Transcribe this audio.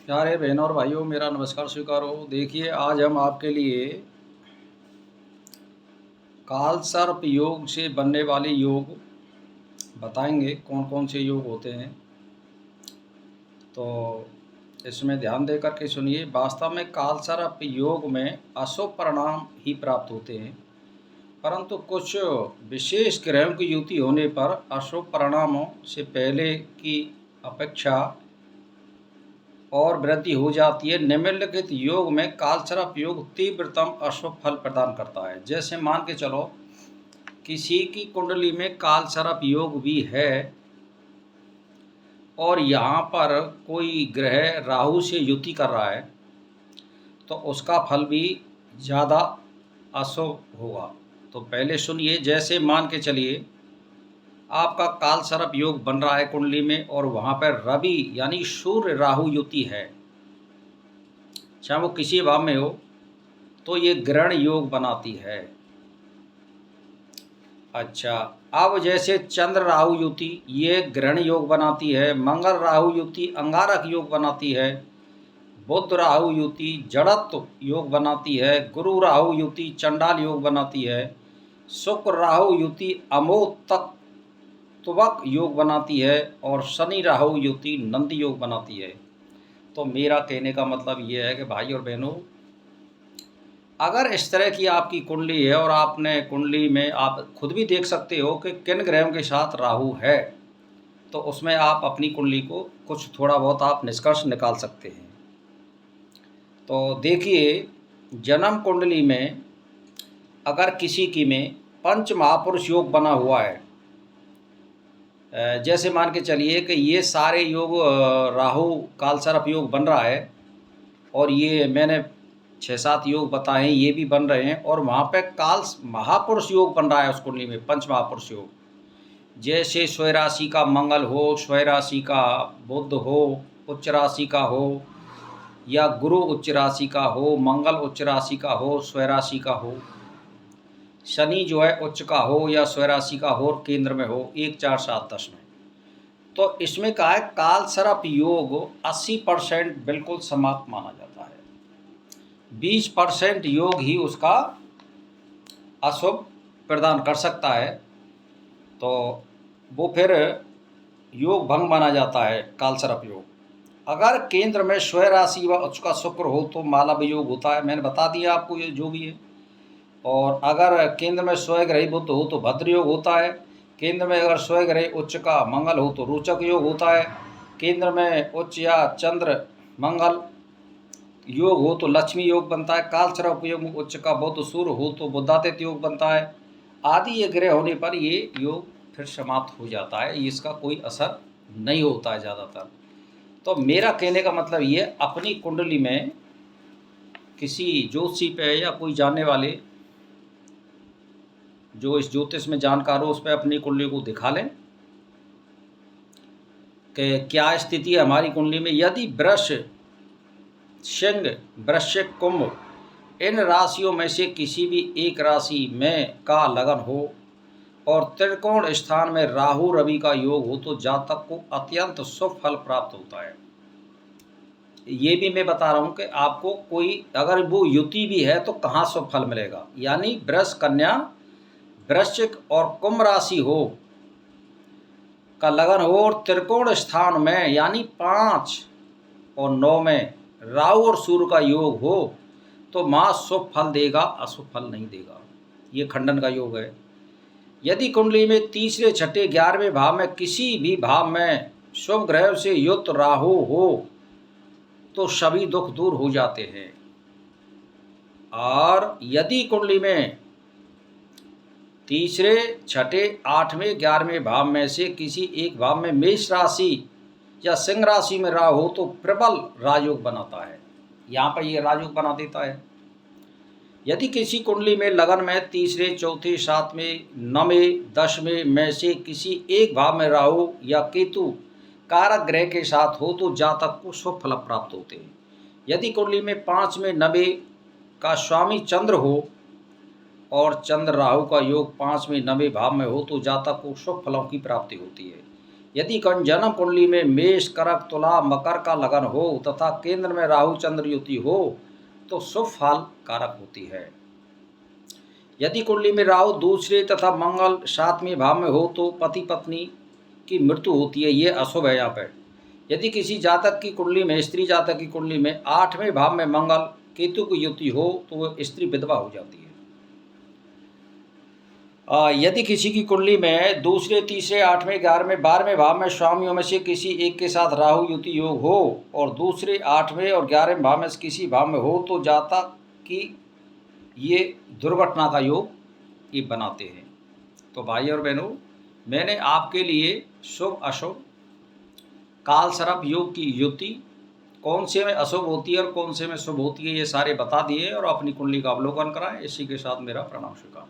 प्यारे बहनों और भाइयों, मेरा नमस्कार स्वीकार हो। देखिए, आज हम आपके लिए कालसर्प योग से बनने वाले योग बताएंगे। कौन कौन से योग होते हैं, तो इसमें ध्यान दे करके सुनिए। वास्तव में कालसर्प योग में अशुभ परिणाम ही प्राप्त होते हैं, परंतु कुछ विशेष ग्रहों की युति होने पर अशुभ परिणामों से पहले की अपेक्षा और वृद्धि हो जाती है। निम्नलिखित योग में कालसर्प योग तीव्रतम अशुभ फल प्रदान करता है। जैसे मान के चलो, किसी की कुंडली में कालसर्प योग भी है और यहाँ पर कोई ग्रह राहु से युति कर रहा है, तो उसका फल भी ज़्यादा अशुभ होगा। तो पहले सुनिए। जैसे मान के चलिए, आपका कालसर्प योग बन रहा है कुंडली में और वहाँ पर रवि यानी सूर्य राहु युति है, चाहे वो किसी भाव में हो, तो ये ग्रहण योग बनाती है। अच्छा, अब जैसे चंद्र राहु युति ये ग्रहण योग बनाती है, मंगल राहु युति अंगारक योग बनाती है, बुध राहु युति जड़त्व योग बनाती है, गुरु राहु युति चंडाल योग बनाती है, शुक्र राहु युति अमोत्तक योग बनाती है और शनि राहु युति नंदी योग बनाती है। तो मेरा कहने का मतलब ये है कि भाई और बहनों, अगर इस तरह की आपकी कुंडली है और आपने कुंडली में आप खुद भी देख सकते हो कि किन ग्रहों के साथ राहु है, तो उसमें आप अपनी कुंडली को कुछ थोड़ा बहुत आप निष्कर्ष निकाल सकते हैं। तो देखिए, जन्म कुंडली में अगर किसी की में पंच महापुरुष योग बना हुआ है, जैसे मान के चलिए कि ये सारे योग राहु कालसर्प योग बन रहा है और ये मैंने 6-7 योग बताए हैं, ये भी बन रहे हैं, और वहाँ पे काल महापुरुष योग बन रहा है उस कुंडली में, पंच महापुरुष योग। जैसे स्वय राशि का मंगल हो, स्वय राशि का बुध हो, उच्च राशि का हो, या गुरु उच्च राशि का हो, मंगल उच्च राशि का हो, स्वय राशि का हो, शनि जो है उच्च का हो या स्वय राशि का हो और केंद्र में हो 1, 4, 7, 10 में। तो इसमें कहा है कालसर्प योग 80% बिल्कुल समाप्त माना जाता है, 20% योग ही उसका अशुभ प्रदान कर सकता है, तो वो फिर योग भंग माना जाता है कालसर्प योग। अगर केंद्र में स्वय राशि व उच्च का शुक्र हो तो मालव योग होता है, मैंने बता दिया आपको ये जो भी है। और अगर केंद्र में स्वय ग्रही बुध हो तो भद्र योग होता है, केंद्र में अगर स्वय ग्रही उच्च का मंगल हो तो रोचक योग होता है, केंद्र में उच्च या चंद्र मंगल योग हो तो लक्ष्मी योग बनता है, कालसर्प योग उच्च का बुध सूर्य हो तो बुधादित्य योग बनता है आदि। ये ग्रह होने पर ये योग फिर समाप्त हो जाता है, इसका कोई असर नहीं होता है ज़्यादातर। तो मेरा कहने का मतलब ये, अपनी कुंडली में किसी ज्योतिषी पे या कोई जानने वाले जो इस ज्योतिष में जानकार हो उस पर अपनी कुंडली को दिखा लें कि क्या स्थिति है हमारी कुंडली में। यदि वृष, सिंह, वृश्चिक, कुंभ इन राशियों में से किसी भी एक राशि में का लगन हो और त्रिकोण स्थान में राहु रवि का योग हो तो जातक को अत्यंत शुभ फल प्राप्त होता है। ये भी मैं बता रहा हूँ कि आपको कोई अगर वो युति भी है तो कहाँ शुभ फल मिलेगा। यानी वृष, कन्या, वृश्चिक और कुंभ राशि हो का लगन हो और त्रिकोण स्थान में यानी 5 और 9 में राहु और सूर्य का योग हो तो माँ शुभ फल देगा, अशुभ फल नहीं देगा। ये खंडन का योग है। यदि कुंडली में तीसरे, छठे, 11वें भाव में किसी भी भाव में शुभ ग्रह से युक्त राहु हो तो सभी दुख दूर हो जाते हैं। और यदि कुंडली में तीसरे, छठे, 8वें, 11वें भाव में से किसी एक भाव में मेष राशि या सिंह राशि में राहु हो तो प्रबल राजयोग बनाता है, यहाँ पर ये राजयोग बना देता है। यदि किसी कुंडली में लगन में तीसरे, चौथे, 7वें, 9वें, 10वें में से किसी एक भाव में राहु या केतु कारक ग्रह के साथ हो तो जातक को शुभ फल प्राप्त होते हैं। यदि कुंडली में 5 में 90 का स्वामी चंद्र हो और चंद्र राहु का योग 5 में 90 भाव में हो तो जातक को शुभ फलों की प्राप्ति होती है। यदि जन्म कुंडली में मेष, कर्क, तुला, मकर का लगन हो तथा केंद्र में राहु चंद्र युति हो तो शुभ फल कारक होती है। यदि कुंडली में राहु दूसरे तथा मंगल 7वें भाव में हो तो पति पत्नी की मृत्यु होती है, ये अशुभ है। यहाँ पर यदि किसी जातक की कुंडली में, स्त्री जातक की कुंडली में 8वें भाव में मंगल केतु की युति हो तो वह स्त्री विधवा हो जाती है। यदि किसी की कुंडली में दूसरे, तीसरे, 8वें, 11वें, 12वें भाव में स्वामियों में से किसी एक के साथ राहु युति योग हो और दूसरे, 8वें और 11वें भाव में से किसी भाव में हो तो जातक की ये दुर्घटना का योग ये बनाते हैं। तो भाई और बहनों, मैंने आपके लिए शुभ अशुभ काल सर्प योग की युति कौन से में अशुभ होती है और कौन से में शुभ होती है ये सारे बता दिए और अपनी कुंडली का अवलोकन कराएं। इसी के साथ मेरा प्रणाम स्वीकार।